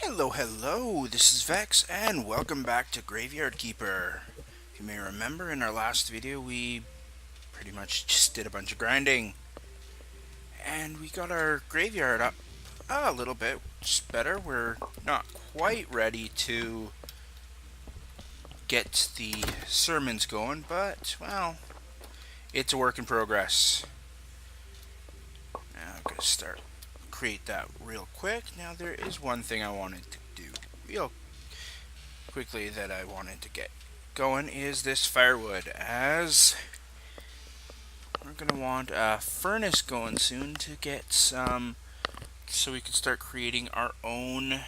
Hello, this is Vex, and welcome back to Graveyard Keeper. You may remember in our last video we pretty much just did a bunch of grinding, and we got our graveyard up a little bit better. We're not quite ready to get the sermons going, but, well, it's a work in progress. Now I'm going to create that real quick. Now there is one thing I wanted to do real quickly that I wanted to get going is this firewood, as we're gonna want a furnace going soon to get some, so we can start creating our own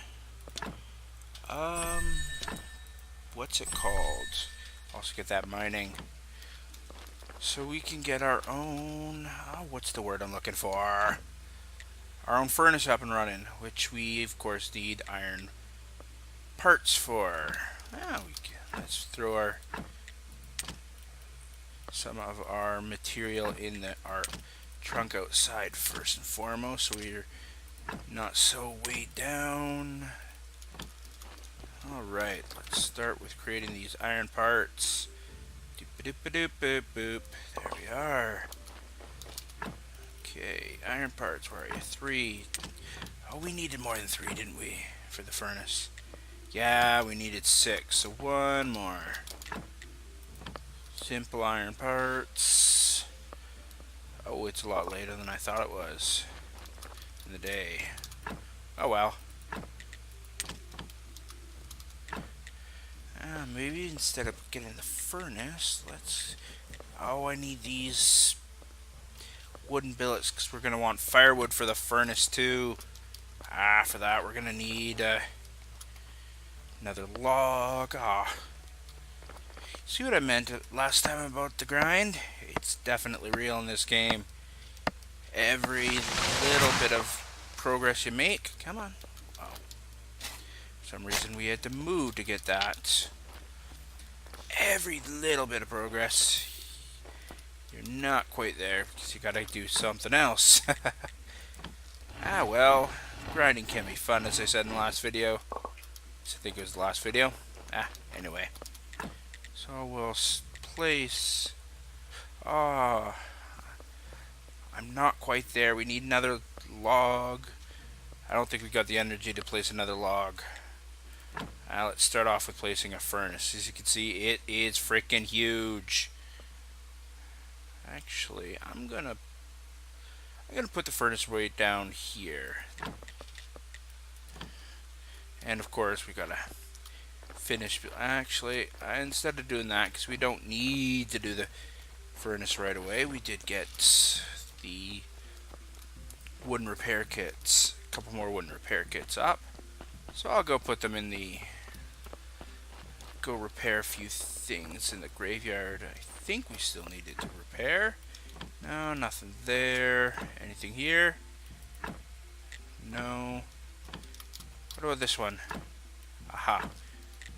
um what's it called, also get that mining, so we can get our own what's the word I'm looking for, our own furnace up and running, which we of course need iron parts for. Let's throw some of our material in our trunk outside first and foremost, so we're not so weighed down. Alright, let's start with creating these iron parts. Doop-a-doop-a-doop-boop boop. There we are. Okay, iron parts, where are you? 3. Oh, we needed more than 3, didn't we, for the furnace? Yeah, we needed 6, so one more. Simple iron parts. Oh, it's a lot later than I thought it was in the day. Oh well. Maybe instead of getting the furnace, let's... Oh, I need these wooden billets because we're going to want firewood for the furnace too. For that we're going to need another log. See what I meant last time about the grind? It's definitely real in this game. Every little bit of progress you make, come on. Oh, for some reason we had to move to get that. Every little bit of progress, you're not quite there because you gotta do something else. Well, grinding can be fun, as I said in the last video. I think it was the last video. Anyway. So we'll place... I'm not quite there. We need another log. I don't think we got the energy to place another log. Let's start off with placing a furnace. As you can see, it is freaking huge. Actually, I'm gonna put the furnace right down here. And of course, we gotta finish. Actually, instead of doing that, because we don't need to do the furnace right away, we did get the wooden repair kits. A couple more wooden repair kits up. So I'll go put them in the... Go repair a few things in the graveyard. I think we still needed to repair. No, nothing there. Anything here? No. What about this one? Aha.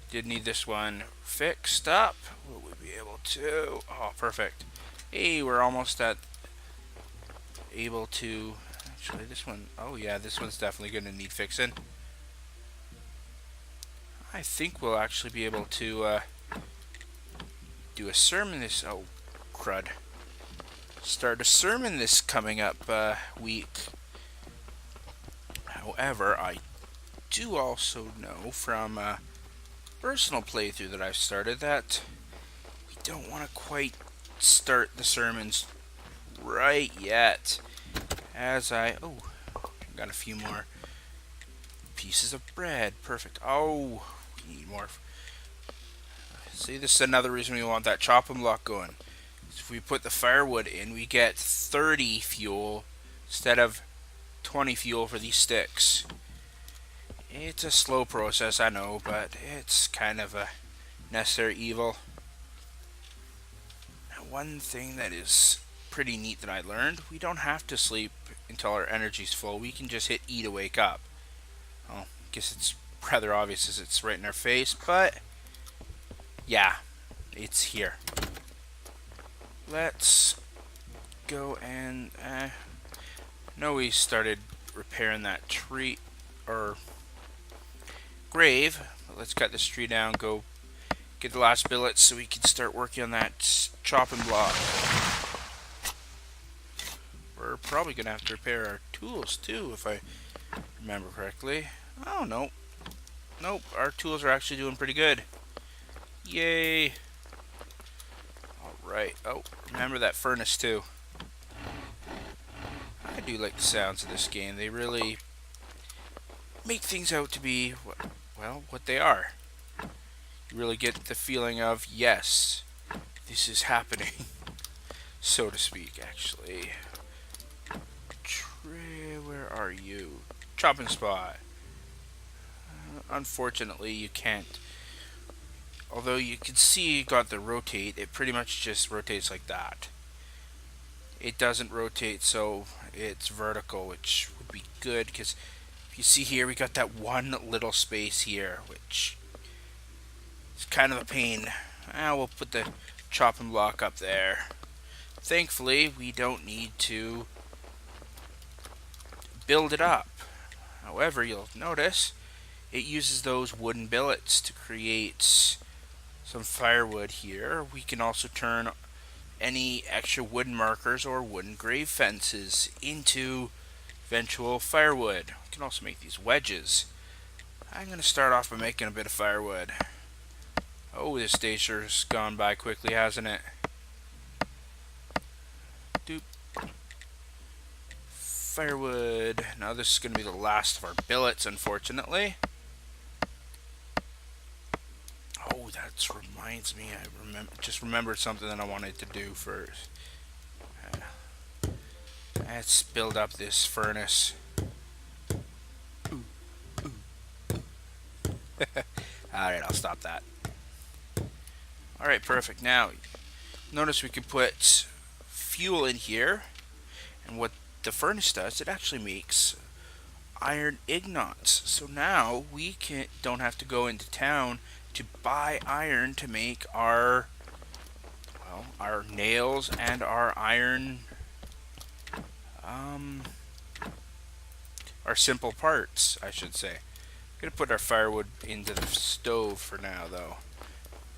Did need this one fixed up. Will we be able to? Oh, perfect. Hey, we're almost able to... Actually, this one... Oh, yeah, this one's definitely going to need fixing. I think we'll actually be able to do a sermon this... Oh, crud. Start a sermon this coming up week. However, I do also know from a personal playthrough that I've started that we don't want to quite start the sermons right yet. As I... Oh, got a few more pieces of bread. Perfect. Oh, we need more. See, this is another reason we want that chopping block going. If we put the firewood in, we get 30 fuel instead of 20 fuel for these sticks. It's a slow process, I know, but it's kind of a necessary evil. Now, one thing that is pretty neat that I learned, we don't have to sleep until our energy's full. We can just hit E to wake up. Well, I guess it's rather obvious as it's right in our face, but yeah, it's here. Let's go and no, we started repairing that tree, or grave. But let's cut this tree down, go get the last billets so we can start working on that chopping block. We're probably going to have to repair our tools too, if I remember correctly. Oh, no. Nope, our tools are actually doing pretty good. Yay. Alright. Oh, remember that furnace too. I do like the sounds of this game. They really make things out to be, well, what they are. You really get the feeling of, yes, this is happening, so to speak, actually. Where are you? Chopping spot. Unfortunately, you can't. Although you can see you got the rotate, it pretty much just rotates like that. It doesn't rotate, so it's vertical, which would be good, because if you see here, we got that one little space here, which is kind of a pain. We'll put the chopping block up there. Thankfully, we don't need to build it up. However, you'll notice it uses those wooden billets to create some firewood here. We can also turn any extra wooden markers or wooden grave fences into eventual firewood. We can also make these wedges. I'm going to start off by making a bit of firewood. Oh, this day sure's gone by quickly, hasn't it? Doop. Firewood. Now this is going to be the last of our billets, unfortunately. Oh, that reminds me. I just remembered something that I wanted to do first. Let's build up this furnace. Alright, I'll stop that. Alright, perfect. Now, notice we can put fuel in here. And what the furnace does, it actually makes iron ingots. So now we don't have to go into town to buy iron to make our, well, our nails and our iron, our simple parts, I should say. I'm going to put our firewood into the stove for now, though,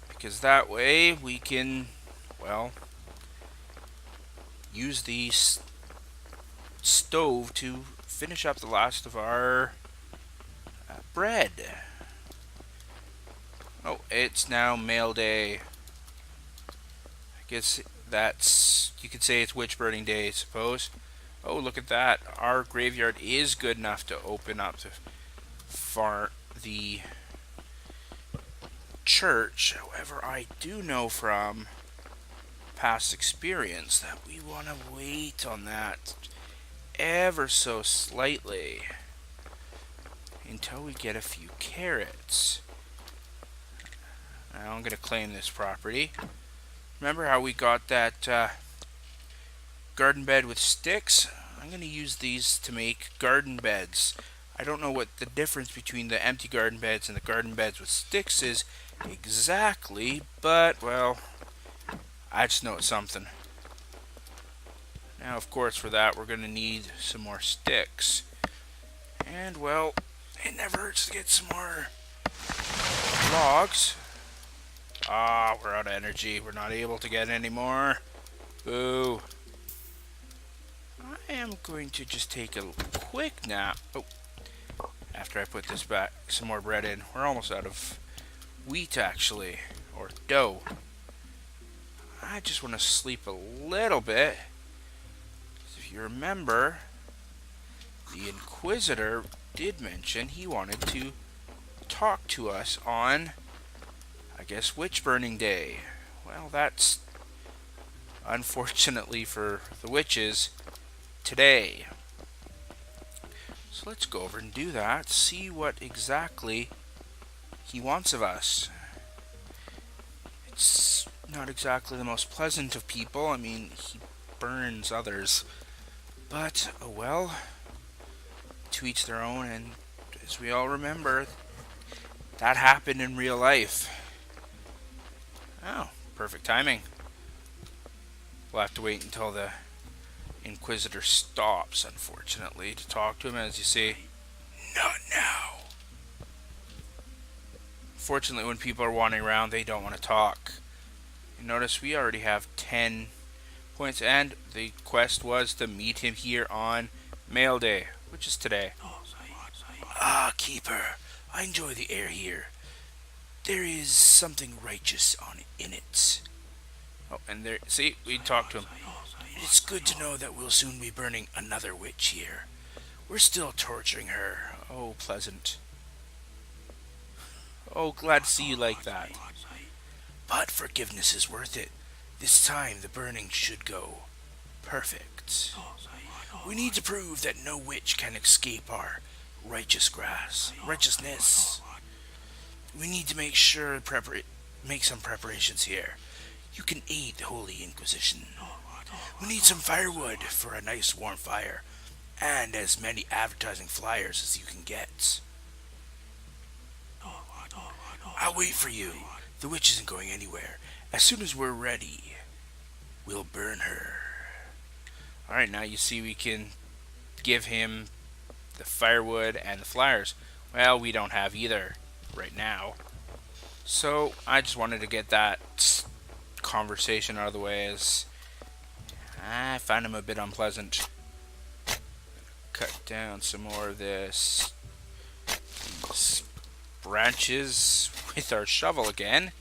because that way we can, well, use the stove to finish up the last of our bread. Oh, it's now mail day. I guess that's, you could say it's witch burning day, I suppose. Oh, look at that. Our graveyard is good enough to open up to the church. However, I do know from past experience that we want to wait on that ever so slightly until we get a few carrots. Now I'm going to claim this property. Remember how we got that garden bed with sticks? I'm going to use these to make garden beds. I don't know what the difference between the empty garden beds and the garden beds with sticks is exactly, but, well, I just know it's something. Now, of course, for that, we're going to need some more sticks. And, well, it never hurts to get some more logs. Ah, we're out of energy. We're not able to get any more. Boo. I am going to just take a quick nap. Oh, after I put this back, some more bread in. We're almost out of wheat, actually, or dough. I just want to sleep a little bit. If you remember, the Inquisitor did mention he wanted to talk to us on, I guess, witch burning day. Well, that's unfortunately for the witches today. So let's go over and do that, see what exactly he wants of us. It's not exactly the most pleasant of people. I mean, he burns others. But, oh well, to each their own, and as we all remember, that happened in real life. Oh, perfect timing. We'll have to wait until the Inquisitor stops, unfortunately, to talk to him, as you see. Not now. Fortunately, when people are wandering around, they don't want to talk. You notice we already have 10 points, and the quest was to meet him here on Mail Day, which is today. Ah, Keeper, I enjoy the air here. There is something righteous in it. Oh, and there, see, we talked to him. It's good to know that we'll soon be burning another witch here. We're still torturing her. Oh, pleasant. Oh, glad to see you like that. But forgiveness is worth it. This time the burning should go perfect. We need to prove that no witch can escape our righteousness. We need to make some preparations here. You can aid the Holy Inquisition. We need some firewood for a nice warm fire, and as many advertising flyers as you can get. I'll wait for you. The witch isn't going anywhere. As soon as we're ready, we'll burn her. Alright, now you see we can give him the firewood and the flyers. Well, we don't have either right now. So, I just wanted to get that conversation out of the way, as I found him a bit unpleasant. Cut down some more of these branches with our shovel again.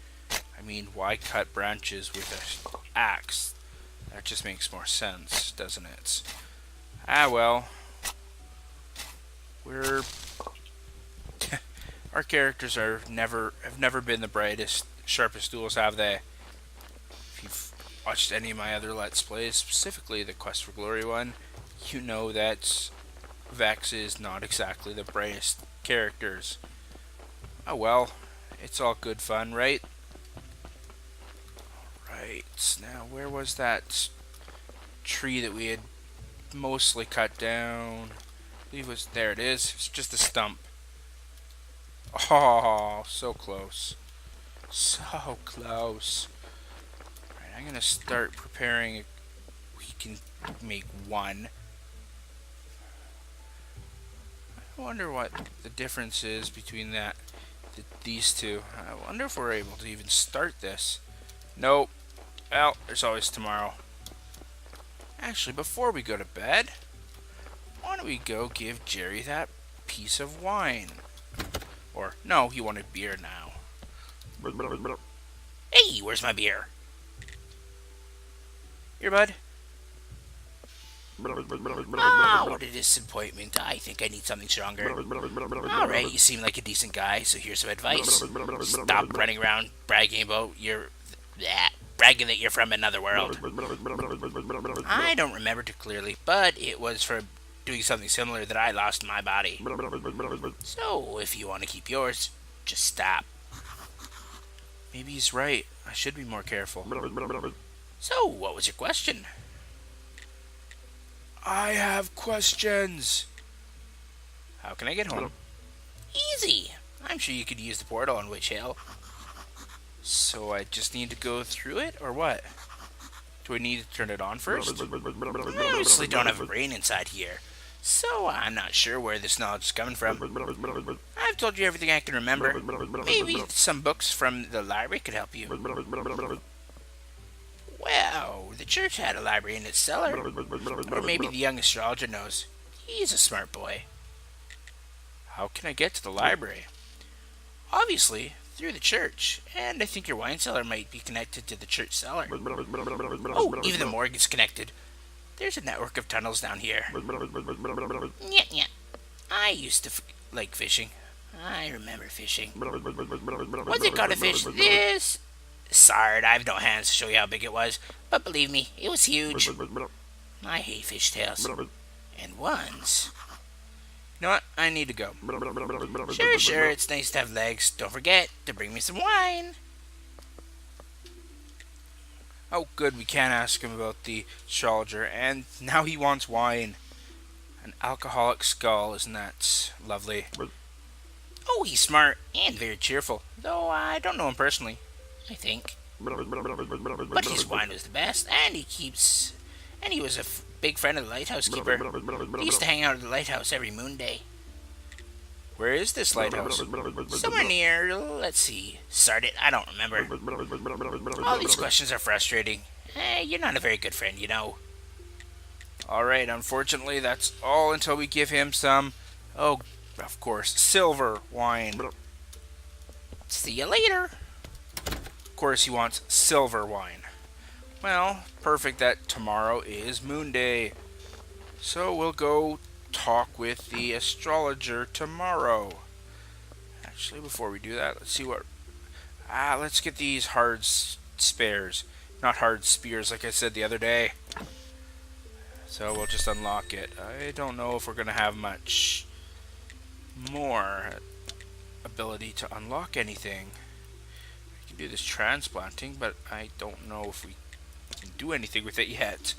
I mean, why cut branches with an axe? That just makes more sense, doesn't it? Ah, well. Our characters have never been the brightest, sharpest tools, have they? If you've watched any of my other Let's Plays, specifically the Quest for Glory one, you know that Vex is not exactly the brightest characters. Oh well, it's all good fun, right? Right, now where was that tree that we had mostly cut down? I believe there it is. It's just a stump. Oh, so close. So close. Alright, I'm gonna start preparing. We can make one. I wonder what the difference is between these two. I wonder if we're able to even start this. Nope. Well, there's always tomorrow. Actually, before we go to bed, why don't we go give Jerry that piece of wine? Or, no, he wanted beer now. Hey, where's my beer? Here, bud. Ah, what a disappointment. I think I need something stronger. Alright, you seem like a decent guy, so here's some advice. Stop running around bragging that you're from another world. I don't remember too clearly, but it was for doing something similar that I lost my body. So, if you want to keep yours, just stop. Maybe he's right. I should be more careful. So, what was your question? I have questions. How can I get home? Easy. I'm sure you could use the portal on Witch Hill. So I just need to go through it, or what? Do I need to turn it on first? I honestly don't have a brain inside here, so I'm not sure where this knowledge is coming from. I've told you everything I can remember. Maybe some books from the library could help you. Well, the church had a library in its cellar. Or maybe the young astrologer knows. He's a smart boy. How can I get to the library? Obviously, through the church. And I think your wine cellar might be connected to the church cellar. Oh, even the morgue is connected. There's a network of tunnels down here. Yeah. I used to like fishing. I remember fishing. Once I caught a fish this... Sorry, I have no hands to show you how big it was, but believe me, it was huge. I hate fishtails. And once... You know what? I need to go. Sure, it's nice to have legs. Don't forget to bring me some wine. Oh, good, we can ask him about the astrologer, and now he wants wine. An alcoholic skull, isn't that lovely? Oh, he's smart and very cheerful, though I don't know him personally. I think. But his wine was the best, and he was a big friend of the lighthouse keeper. He used to hang out at the lighthouse every moon day. Where is this lighthouse? Somewhere near, let's see. Start it, I don't remember. All these questions are frustrating. You're not a very good friend, you know. Alright, unfortunately, that's all until we give him some, oh, of course, silver wine. See you later. Of course, he wants silver wine. Well, perfect that tomorrow is Moon Day. So we'll go talk with the astrologer tomorrow. Actually, before we do that, let's see what... let's get these hard spares. Not hard spears like I said the other day. So we'll just unlock it. I don't know if we're going to have much more ability to unlock anything. We can do this transplanting, but I don't know if we can do anything with it yet.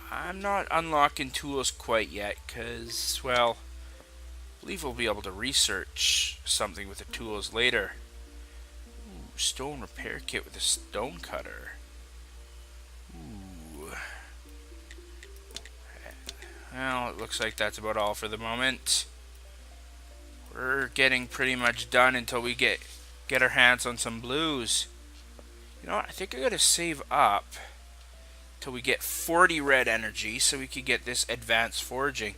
I'm not unlocking tools quite yet because, well, I believe we'll be able to research something with the tools later. Ooh, stone repair kit with a stone cutter. Ooh. Well, it looks like that's about all for the moment. We're getting pretty much done until we get our hands on some blues. You know what? I think I gotta save up till we get 40 red energy so we can get this advanced foraging.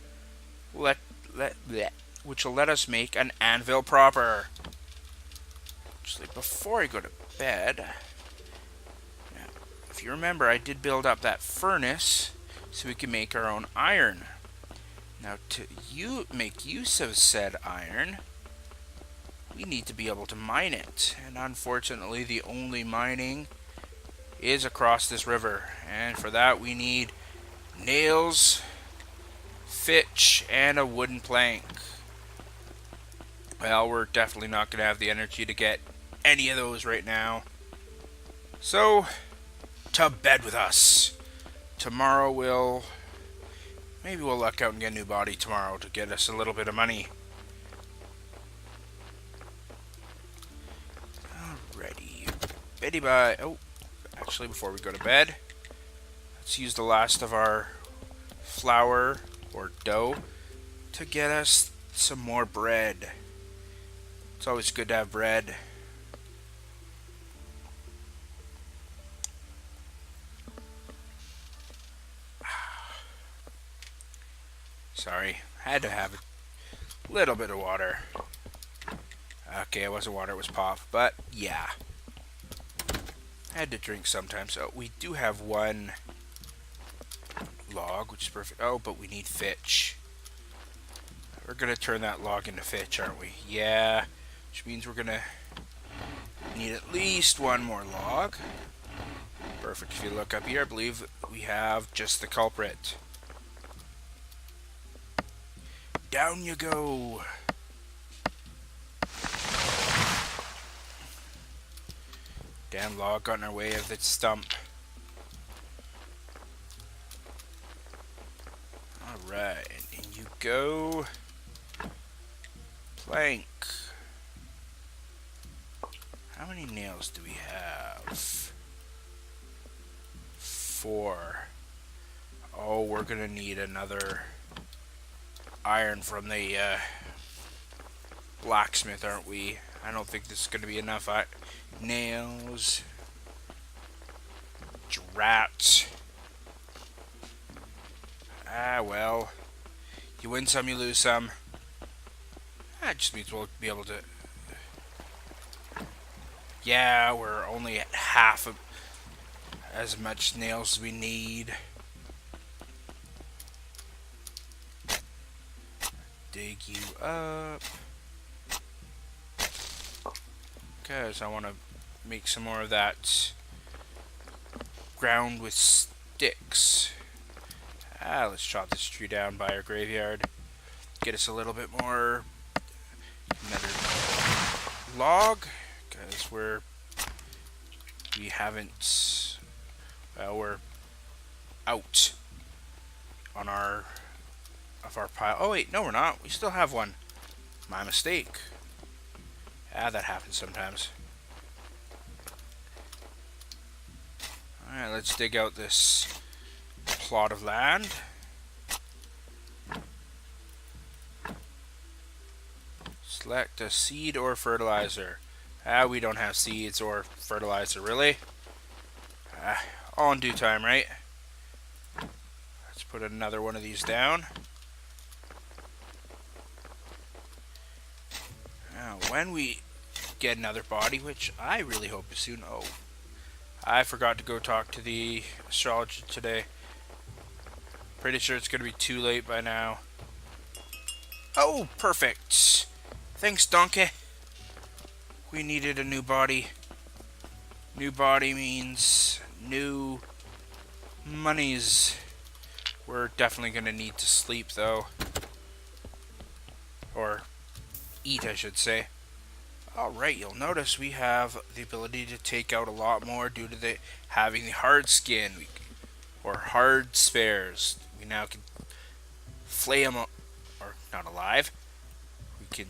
Which will let us make an anvil proper. Actually, before I go to bed, now, if you remember, I did build up that furnace so we can make our own iron. Now, to make use of said iron, we need to be able to mine it. And unfortunately, the only mining is across this river. And for that, we need nails, fitch, and a wooden plank. Well, we're definitely not going to have the energy to get any of those right now. So, to bed with us. Tomorrow maybe we'll luck out and get a new body tomorrow to get us a little bit of money. Alrighty. Betty bye. Oh, actually, before we go to bed, let's use the last of our flour or dough to get us some more bread. It's always good to have bread. Sorry, had to have a little bit of water. Okay, it wasn't water, it was pop, but yeah. Had to drink sometimes. So we do have one log, which is perfect. Oh, but we need fitch. We're gonna turn that log into fitch, aren't we? Yeah, which means we're gonna need at least one more log. Perfect. If you look up here, I believe we have just the culprit. Down you go. Damn log got in our way of the stump. Alright, in you go. Plank. How many nails do we have? 4. Oh, we're gonna need another iron from the blacksmith, aren't we? I don't think this is gonna be enough. Nails. Drats. Well. You win some, you lose some. That just means we'll be able to... Yeah, we're only at half of as much nails as we need. Dig you up. Because I want to make some more of that ground with sticks. Let's chop this tree down by our graveyard. Get us a little bit more another log, because we haven't, well, we're out on our pile. Oh wait, no we're not. We still have one. My mistake. That happens sometimes. Alright, let's dig out this plot of land. Select a seed or fertilizer. We don't have seeds or fertilizer, really. All in due time, right? Let's put another one of these down. Now, when we get another body, which I really hope is soon. Oh, I forgot to go talk to the astrologer today. Pretty sure it's going to be too late by now. Oh, perfect. Thanks, Donkey. We needed a new body. New body means new monies. We're definitely going to need to sleep, though. Or eat, I should say. Alright, you'll notice we have the ability to take out a lot more due to having the hard skin. Or hard spares. We now can flay him, or not alive. We can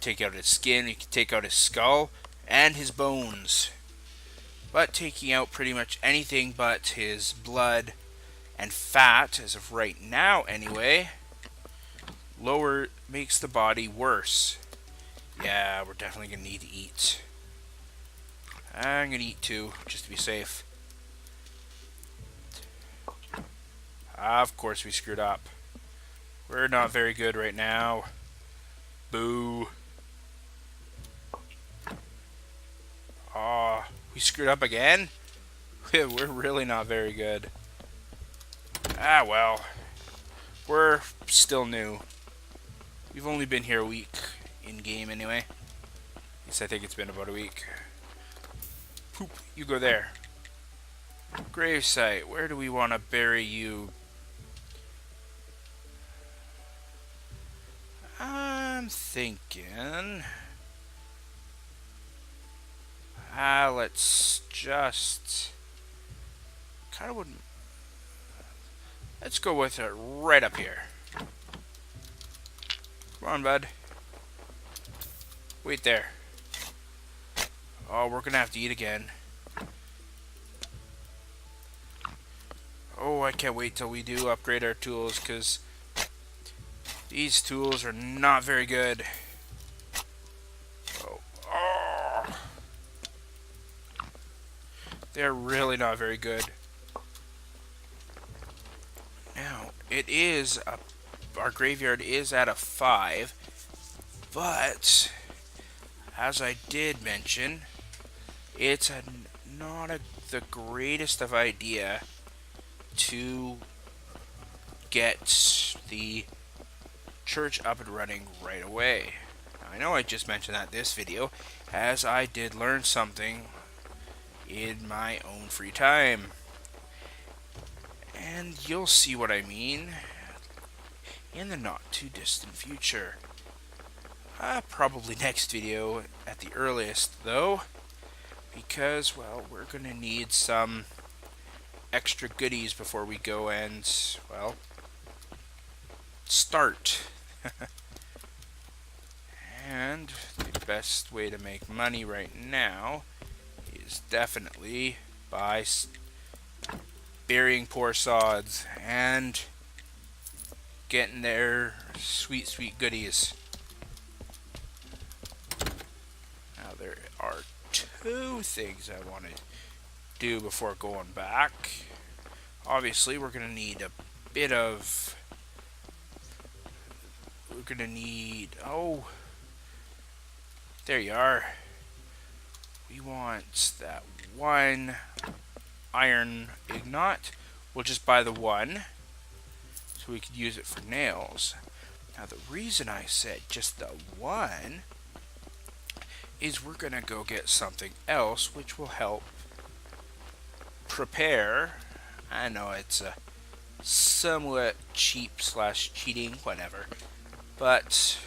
take out his skin, we can take out his skull, and his bones. But taking out pretty much anything but his blood and fat, as of right now anyway, makes the body worse. Yeah, we're definitely going to need to eat. I'm going to eat too, just to be safe. Of course we screwed up. We're not very good right now. Boo. Aw, we screwed up again? We're really not very good. Well. We're still new. We've only been here a week in-game anyway. At least I think it's been about a week. Poop, you go there. Gravesite, where do we want to bury you? I'm thinking... let's just... kind of wouldn't... Let's go with it right up here. Come on, bud. Wait there. Oh, we're gonna have to eat again. Oh, I can't wait till we do upgrade our tools, because these tools are not very good. Oh. They're really not very good. Now, our graveyard is at a 5, but as I did mention, it's not the greatest of idea to get the church up and running right away. Now, I know I just mentioned that in this video, as I did learn something in my own free time. And you'll see what I mean in the not too distant future. Probably next video at the earliest, though, because, well, we're going to need some extra goodies before we go and, well, start. And the best way to make money right now is definitely by burying poor sods and getting their sweet, sweet goodies. Now, there are 2 things I want to do before going back. Obviously, we're going to need a bit of... We're going to need... Oh, there you are. We want that 1 iron ignot. We'll just buy the 1 so we could use it for nails. Now, the reason I said just the 1 is we're going to go get something else which will help prepare. I know it's a somewhat cheap / cheating, whatever, but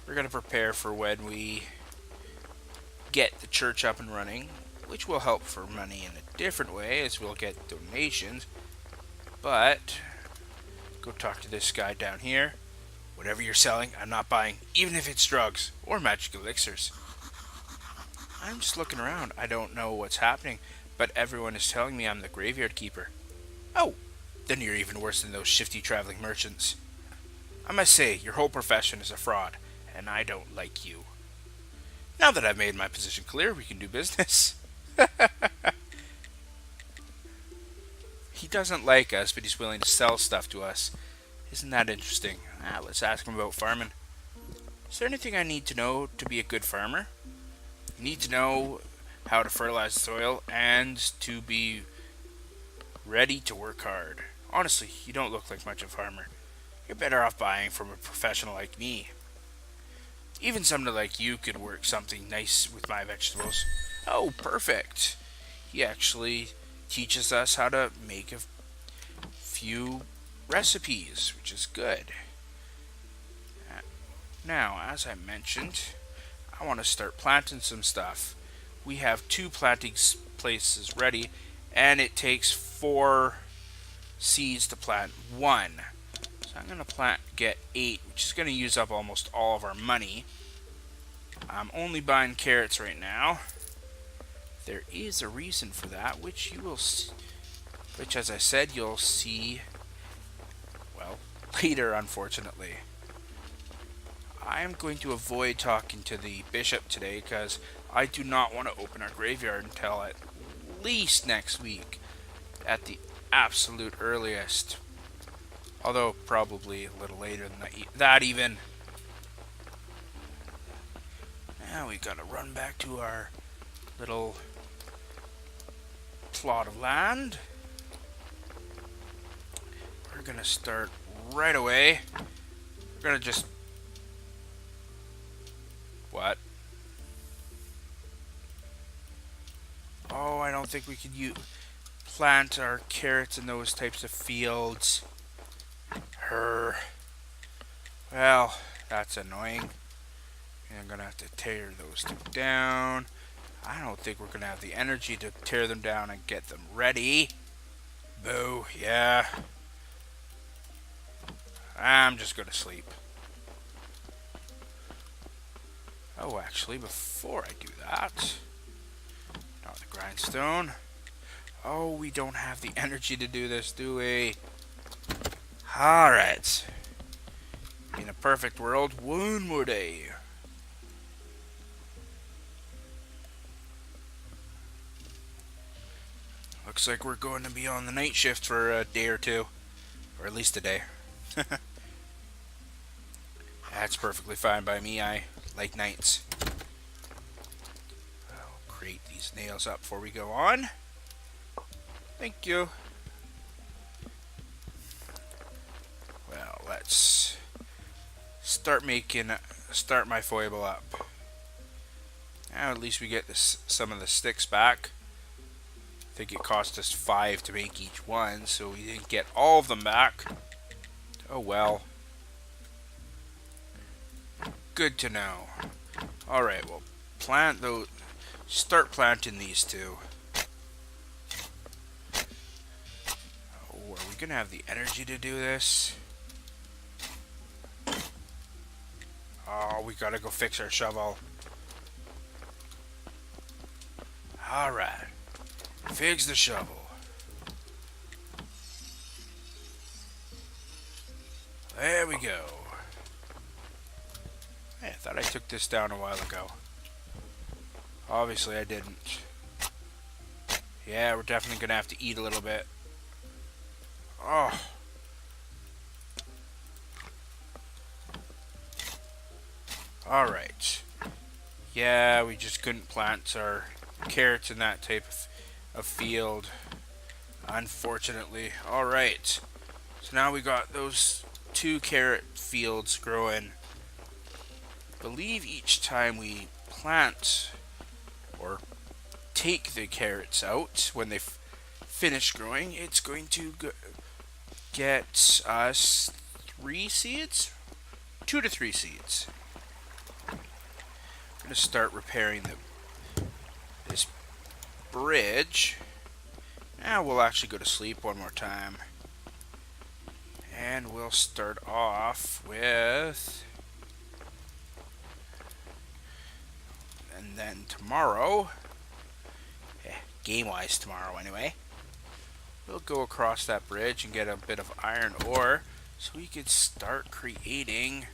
we're going to prepare for when we get the church up and running, which will help for money in a different way, as we'll get donations. But go talk to this guy down here. Whatever you're selling, I'm not buying, even if it's drugs or magic elixirs. I'm just looking around. I don't know what's happening, but everyone is telling me I'm the graveyard keeper. Oh, then you're even worse than those shifty traveling merchants. I must say, your whole profession is a fraud, and I don't like you. Now that I've made my position clear, we can do business. He doesn't like us, but he's willing to sell stuff to us. Isn't that interesting? Let's ask him about farming. Is there anything I need to know to be a good farmer? You need to know how to fertilize the soil and to be ready to work hard. Honestly, you don't look like much of a farmer. You're better off buying from a professional like me. Even somebody like you could work something nice with my vegetables. Oh, perfect. He actually teaches us how to make a few recipes, which is good. Now, as I mentioned, I want to start planting some stuff. We have 2 planting places ready, and it takes 4 seeds to plant 1. So I'm going to get 8, which is going to use up almost all of our money. I'm only buying carrots right now. There is a reason for that, which you will see, which, as I said, you'll see, well, later, unfortunately. I am going to avoid talking to the bishop today because I do not want to open our graveyard until at least next week, at the absolute earliest. Although probably a little later than that even. Now we gotta run back to our little plot of land. We're gonna start right away. We're gonna just... What? Oh, I don't think we could plant our carrots in those types of fields. Well, that's annoying. And I'm gonna have to tear those 2 down. I don't think we're gonna have the energy to tear them down and get them ready. Boo, yeah. I'm just gonna sleep. Oh, actually, before I do that, not the grindstone. Oh, we don't have the energy to do this, do we? Alright. In a perfect world, 1 more day. Looks like we're going to be on the night shift for a day or 2. Or at least a day. That's perfectly fine by me. I like nights. I'll create these nails up before we go on. Thank you. Well, let's start my foible up. Now at least we get some of the sticks back. I think it cost us 5 to make each one, so we didn't get all of them back. Oh well. Good to know. Alright, well, start planting these 2. Oh, are we gonna have the energy to do this? Oh, we gotta go fix our shovel. Alright. Fix the shovel. There we go. Hey, I thought I took this down a while ago. Obviously I didn't. Yeah, we're definitely gonna have to eat a little bit. Oh. Alright. Yeah, we just couldn't plant our carrots in that type of field, unfortunately. Alright. So now we got those 2 carrot fields growing. I believe each time we plant or take the carrots out, when they finish growing, it's going to get us 3 seeds? 2 to 3 seeds. I'm going to start repairing this bridge. Now we'll actually go to sleep one more time. And we'll start off with... And then tomorrow, game-wise tomorrow anyway, we'll go across that bridge and get a bit of iron ore so we could start creating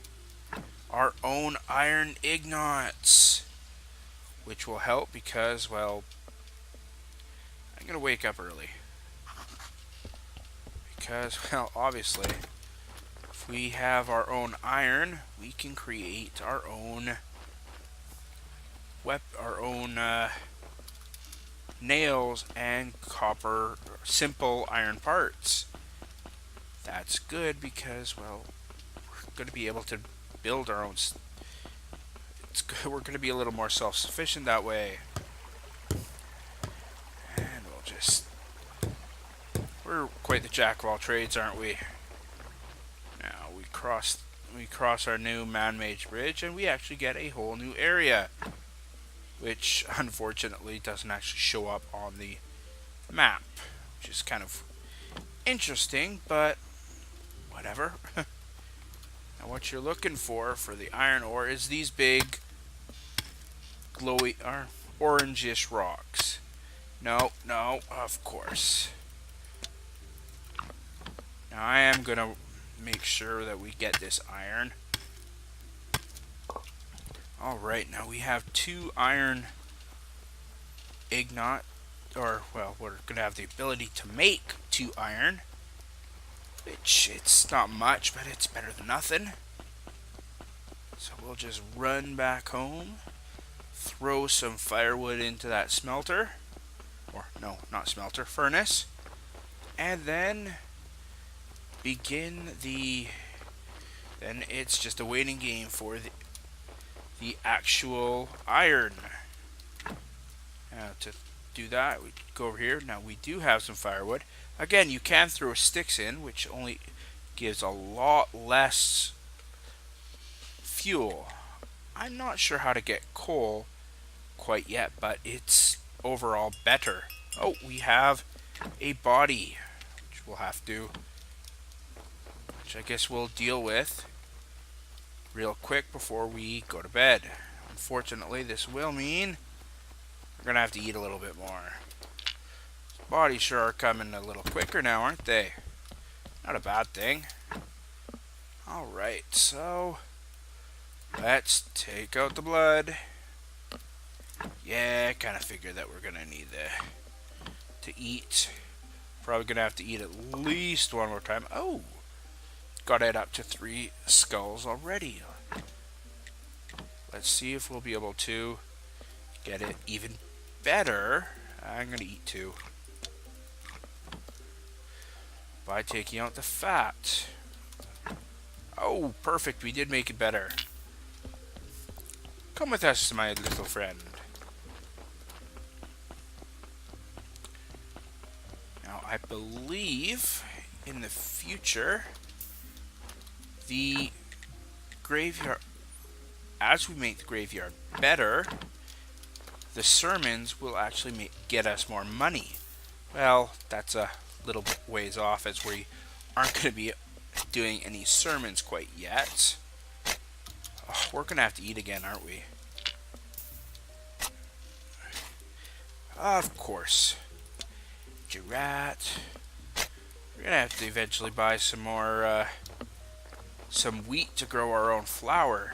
our own iron ingots, which will help because, well, I'm going to wake up early. Because, well, obviously, if we have our own iron, we can create our own nails and copper, simple iron parts. That's good because, well, we're going to be able to build our own. We're going to be a little more self-sufficient that way. And we'll just. We're quite the jack of all trades, aren't we? Now we cross our new man-made bridge, and we actually get a whole new area, which unfortunately doesn't actually show up on the map, which is kind of interesting, but whatever. Now what you're looking for the iron ore is these big glowy or orangish rocks. No, of course. Now I am gonna make sure that we get this iron. Alright, now we have 2 iron ingot, or, well, we're gonna have the ability to make 2 iron, which it's not much, but it's better than nothing. So we'll just run back home, throw some firewood into that smelter, or no, not smelter, furnace, and then then it's just a waiting game for the actual iron. Now to do that, we go over here. Now we do have some firewood. Again, you can throw sticks in, which only gives a lot less fuel. I'm not sure how to get coal quite yet, but it's overall better. Oh, we have a body, which we'll have to, which I guess we'll deal with real quick before we go to bed. Unfortunately, this will mean we're gonna have to eat a little bit more. Bodies sure are coming a little quicker now, aren't they? Not a bad thing. Alright, so let's take out the blood. Yeah, I kind of figured that we're gonna need to eat. Probably gonna have to eat at least one more time. Oh, got it up to 3 skulls already. Let's see if we'll be able to get it even better. I'm gonna eat 2 by taking out the fat. Oh, perfect. We did make it better. Come with us, my little friend. Now, I believe in the future, the graveyard, as we make the graveyard better, the sermons will actually get us more money. Well, that's a little bit ways off, as we aren't going to be doing any sermons quite yet. Oh, we're going to have to eat again, aren't we? Of course. Gerat. We're going to have to eventually buy some more, some wheat to grow our own flour.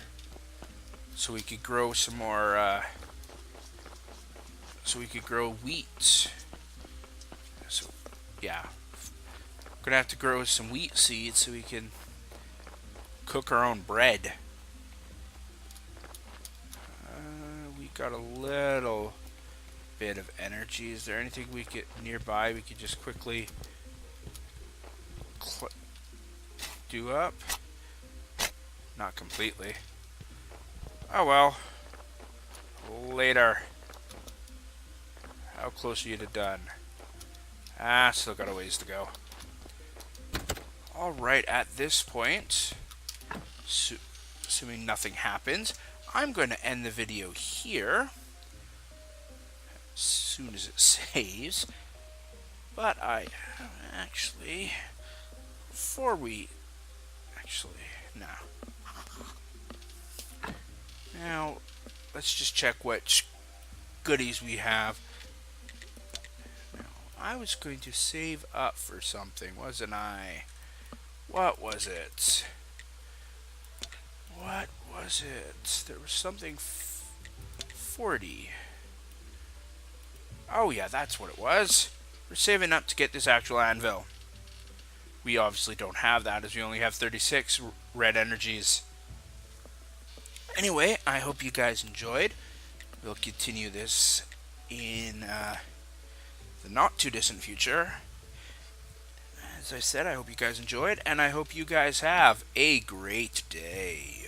So we could grow some more, so we could grow wheat. So, yeah. We're gonna have to grow some wheat seeds so we can cook our own bread. We got a little bit of energy. Is there anything we could nearby we could just quickly do up? Not completely. Oh well. Later. How close are you to done? Still got a ways to go. Alright, at this point, assuming nothing happens, I'm going to end the video here as soon as it saves. But actually, before we, now, let's just check what goodies we have. Now, I was going to save up for something, wasn't I? What was it? What was it? There was something 40. Oh yeah, that's what it was. We're saving up to get this actual anvil. We obviously don't have that as we only have 36 red energies. Anyway, I hope you guys enjoyed. We'll continue this in the not too distant future. As I said, I hope you guys enjoyed, and I hope you guys have a great day.